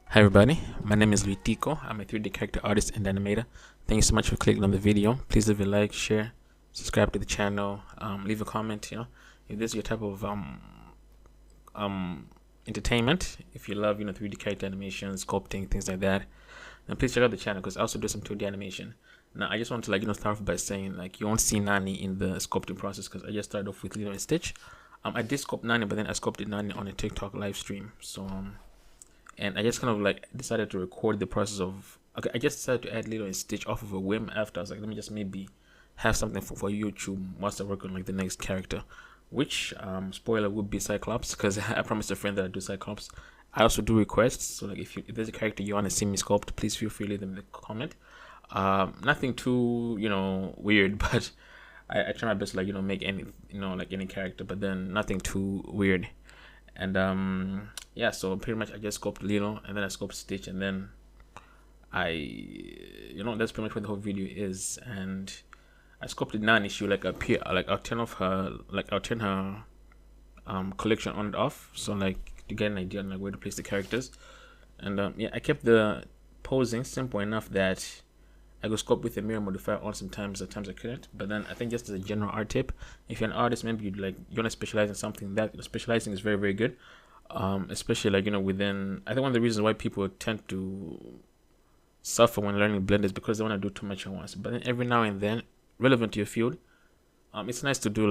Hi everybody, my name is Luitico. I'm a 3D character artist and animator. Thank you so much for clicking on the video. Please leave a like, share, subscribe to the channel, leave a comment. If this is your type of entertainment, if you love 3D character animation, sculpting, things like that, then please check out the channel because I also do some 2D animation. Now I just want to start off by saying you won't see Nani in the sculpting process because I just started off with Lilo and Stitch. I did sculpt Nani, but then I sculpted Nani on a TikTok live stream. So and I just kind of decided to record the process of I just decided to add Lilo and Stitch off of a whim after I was like, let me just maybe have something for YouTube whilst I work on the next character, which spoiler would be Cyclops, because I promised a friend that I'd do Cyclops. I also do requests, so if there's a character you want to see me sculpt, please feel free to leave them in the comment. Nothing too weird, but I try my best to make any any character, but then nothing too weird. And yeah, so pretty much I just sculpted Lilo and then I sculpted Stitch, and then that's pretty much what the whole video is. And I sculpted Nani. She will appear, I'll turn her collection on and off, so to get an idea on where to place the characters. And yeah, I kept the posing simple enough that I could sculpt with a mirror modifier on sometimes, at times I couldn't. But then I think just as a general art tip, if you're an artist, maybe you want to specialize in something, that specializing is very, very good. Especially within, I think one of the reasons why people tend to suffer when learning Blender is because they want to do too much at once. But then every now and then, relevant to your field, it's nice to do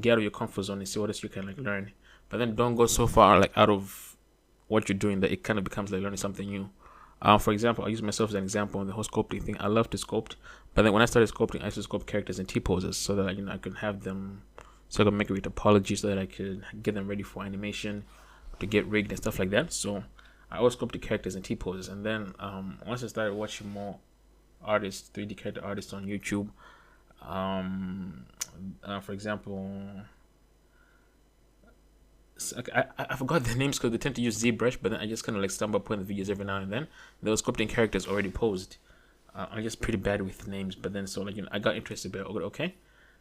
get out of your comfort zone and see what else you can learn. But then don't go so far out of what you're doing that it kind of becomes learning something new. For example, I use myself as an example on the whole sculpting thing. I love to sculpt, but then when I started sculpting, I used to sculpt characters in T-poses so that I could have them, so I could make a topology so that I could get them ready for animation, to get rigged and stuff like that. So I always sculpted characters in T-poses, and then once I started watching more artists, 3D character artists on YouTube, for example, I forgot the names because they tend to use ZBrush, but then I just kind of stumble upon the videos every now and then. They were sculpting characters already posed. I'm just pretty bad with names, but then I got interested. But okay,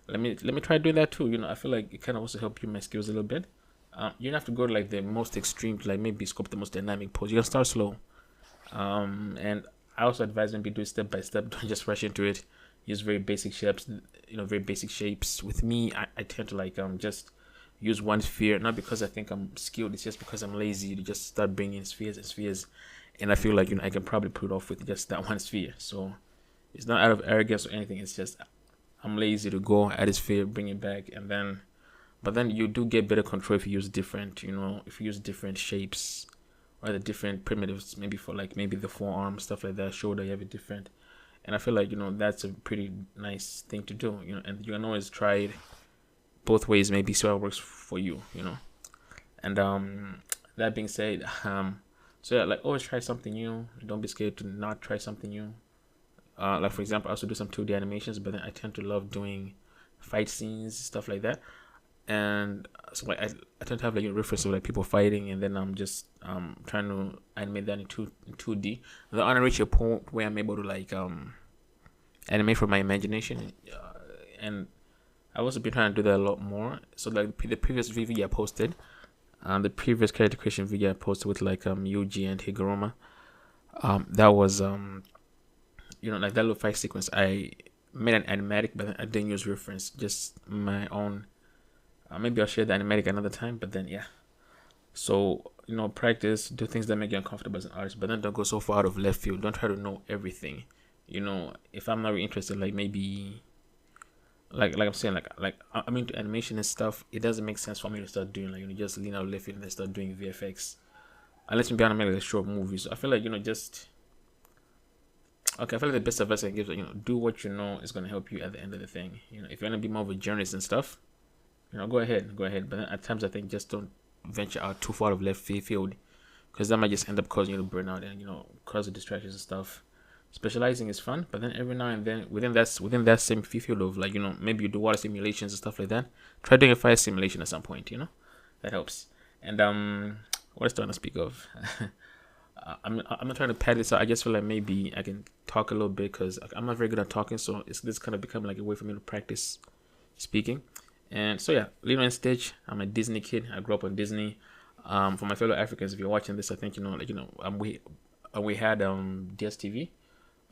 let me try doing that too. I feel like it kind of also help you my skills a little bit. You don't have to go to the most extreme to maybe sculpt the most dynamic pose. You can start slow. And I also advise maybe do it step by step. Don't just rush into it. Use very basic shapes. Very basic shapes. With me, I tend to just use one sphere, not because I think I'm skilled, it's just because I'm lazy to just start bringing spheres and spheres, and I feel I can probably pull it off with just that one sphere. So it's not out of arrogance or anything, it's just I'm lazy to go at a sphere, bring it back, but then you do get better control if you use different shapes or the different primitives, maybe for maybe the forearm, stuff like that, shoulder, you have it different. And I feel that's a pretty nice thing to do, and you can always try it both ways, maybe see how it works for you, And that being said, so yeah, always try something new. Don't be scared to not try something new. For example, I also do some 2D animations, but then I tend to love doing fight scenes, stuff like that. And so I tend to have a reference of people fighting, and then I'm just trying to animate that in 2D. I want to reach a point where I'm able to animate from my imagination, and I've also been trying to do that a lot more. So the previous video I posted, the previous character creation video I posted with Yuji and Higuruma, that was that little fight sequence. I made an animatic, but I didn't use reference, just my own. Maybe I'll share the animatic another time. But then yeah, so practice, do things that make you uncomfortable as an artist, but then don't go so far out of left field. Don't try to know everything. If I'm not really interested, maybe. I'm saying, I'm into animation and stuff, it doesn't make sense for me to start doing just lean out left field and then start doing VFX, unless maybe I'm making short movies. So I feel I feel the best advice I can give is do what is going to help you at the end of the thing. If you want to be more of a journalist and stuff, go ahead. But then at times I think just don't venture out too far of left field, because that might just end up causing you to burn out and cause the distractions and stuff. Specializing is fun, but then every now and then within that same field of maybe you do water simulations and stuff like that, try doing a fire simulation at some point. That helps. And what else do I want to speak of? I'm not trying to pad this out. I just feel like maybe I can talk a little bit because I'm not very good at talking. So it's this kind of become like a way for me to practice speaking. And so yeah, Lilo and Stitch. I'm a Disney kid. I grew up on Disney. For my fellow Africans, if you're watching this, I think we had DSTV.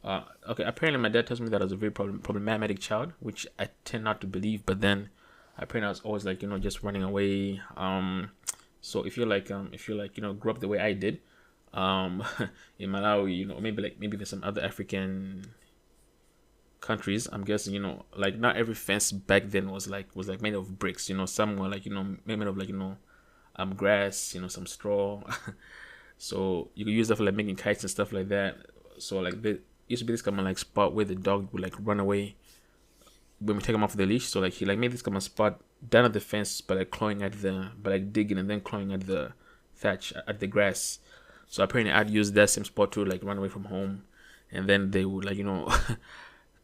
Okay, apparently my dad tells me that I was a very problematic child, which I tend not to believe. But then apparently I was always like just running away. So if you're like grew up the way I did, in Malawi, maybe there's some other African countries, I'm guessing, like not every fence back then was like made of bricks. Some were like made of like grass, some straw. So you could use that for like making kites and stuff like that. So like there used to be this kind of like spot where the dog would like run away when we take him off the leash. So like he like made this kind of spot down at the fence, but like digging and then clawing at the thatch, at the grass. So apparently I'd use that same spot to like run away from home, and then they would like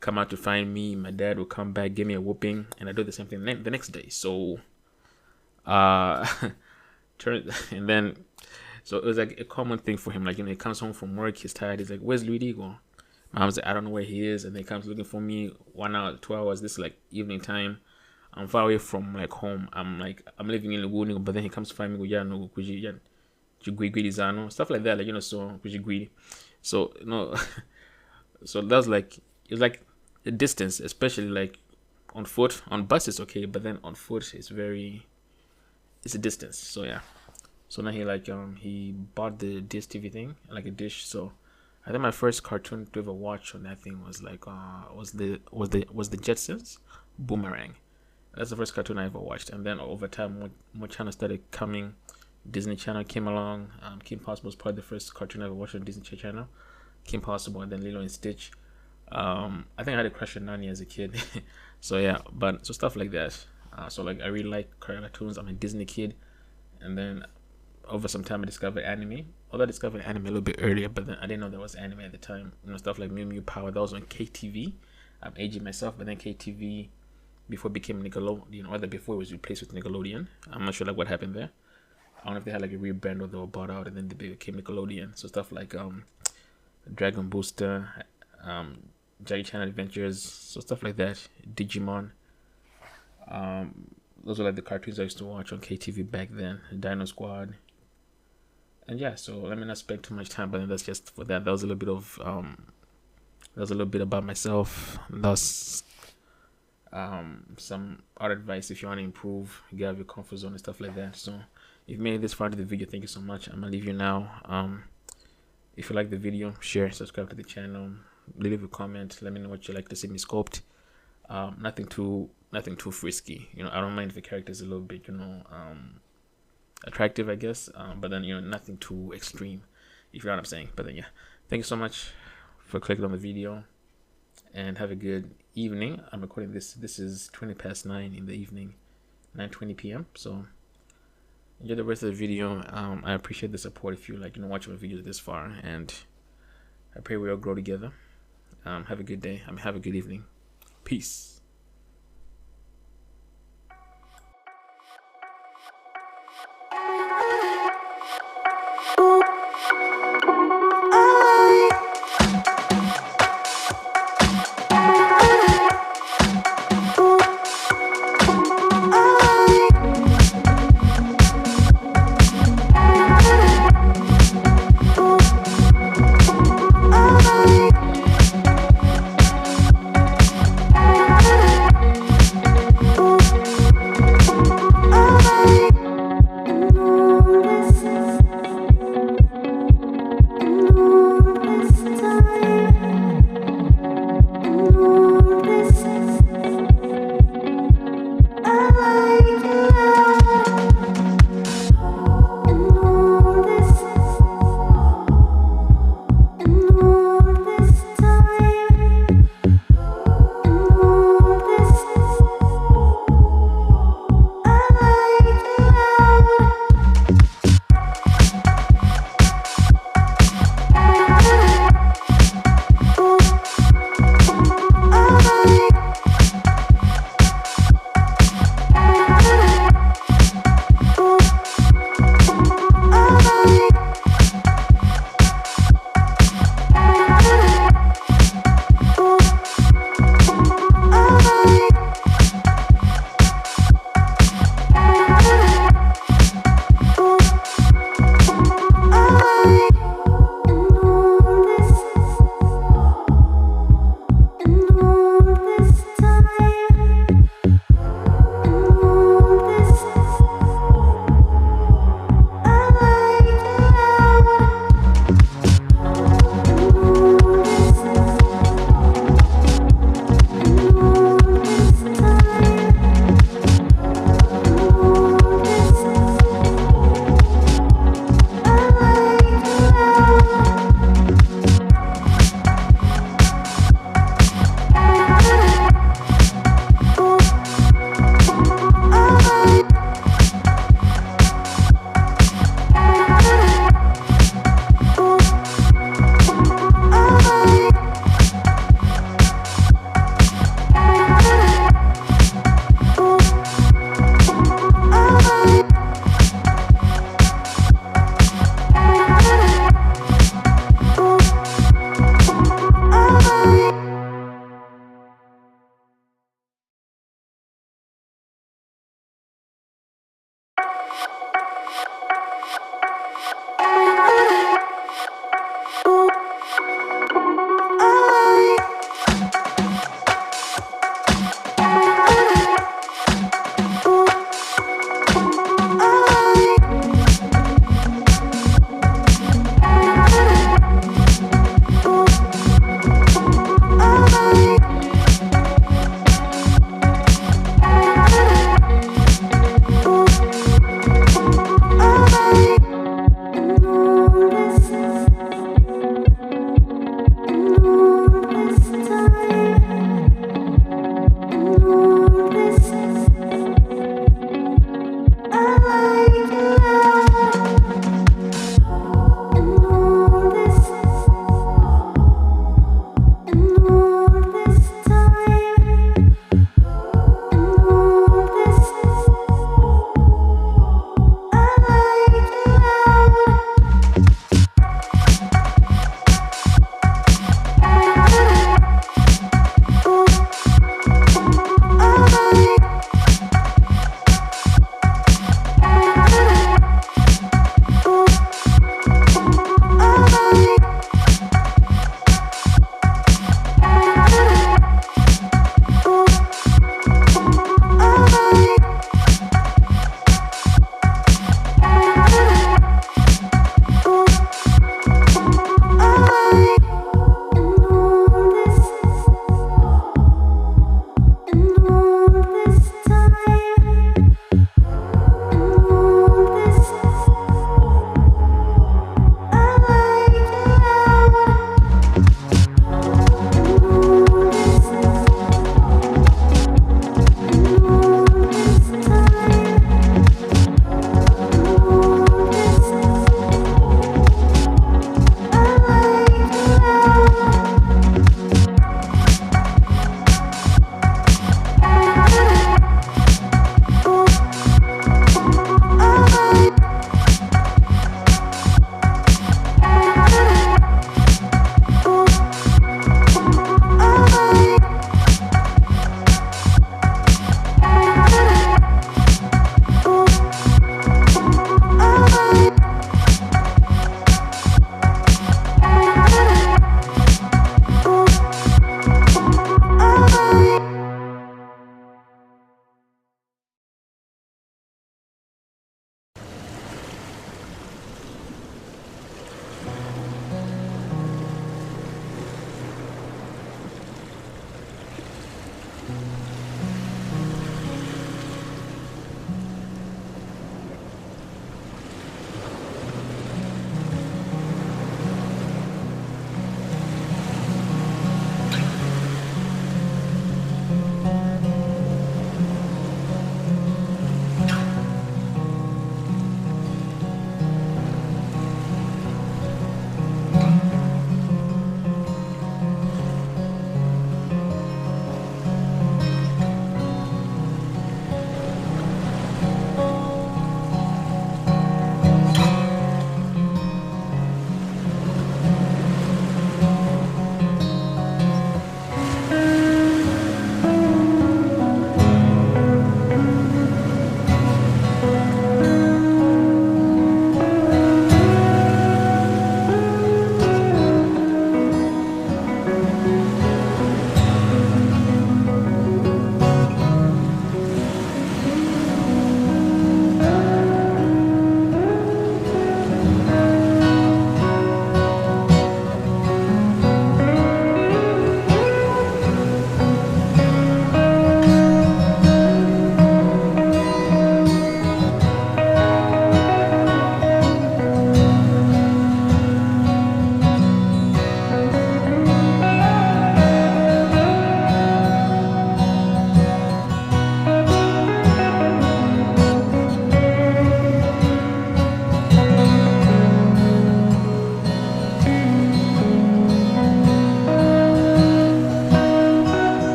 come out to find me. My dad would come back, give me a whooping, and I do the same thing the next day. So and then so it was like a common thing for him. Like he comes home from work, he's tired. He's like, "Where's Luigi?" Mom's like, "I don't know where he is," and then he comes looking for me 1 hour, 2 hours. This is like evening time. I'm far away from like home. I'm living in Laguna, but then he comes to find me. Yeah, no, stuff like that. Like so greedy. So so that was like it was like the distance, especially like on foot. On bus it's okay, but then on foot it's a distance. So yeah. So now he bought the DSTV thing, like a dish. So I think my first cartoon to ever watch on that thing was like was the Jetsons, Boomerang. That's the first cartoon I ever watched. And then over time more channels started coming. Disney Channel came along. Kim Possible was probably the first cartoon I ever watched on Disney Channel. Kim Possible, and then Lilo and Stitch. I think I had a crush on Nani as a kid. So yeah, but so stuff like that. So like I really like cartoons. I'm a Disney kid, and then over some time I discovered anime. Although I discovered anime a little bit earlier, but then I didn't know there was anime at the time. Stuff like Mew Mew Power, that was on KTV. I'm aging myself, but then KTV before it became Nickelodeon, or that before it was replaced with Nickelodeon. I'm not sure like what happened there. I don't know if they had like a rebrand or they were bought out and then they became Nickelodeon. So stuff like Dragon Booster, Jackie Chan Adventures, so stuff like that. Digimon. Those were like the cartoons I used to watch on KTV back then. Dino Squad. And yeah, so let me not spend too much time, but then that's just for that. That was a little bit of that was a little bit about myself. Thus some art advice if you want to improve, get out of your comfort zone and stuff like that. So if you made it this far into the video, thank you so much. I'm gonna leave you now. If you like the video, share, subscribe to the channel, leave a comment, let me know what you like to see me sculpt. Nothing too frisky. I don't mind if the character is a little bit attractive, I guess, but then nothing too extreme, if you know what I'm saying. But then yeah, thank you so much for clicking on the video, and have a good evening. I'm recording this is 9:20 in the evening, 9:20 p.m. so enjoy the rest of the video. I appreciate the support if you watching my videos this far, and I pray we all grow together. Have a good day. Have a good evening. Peace.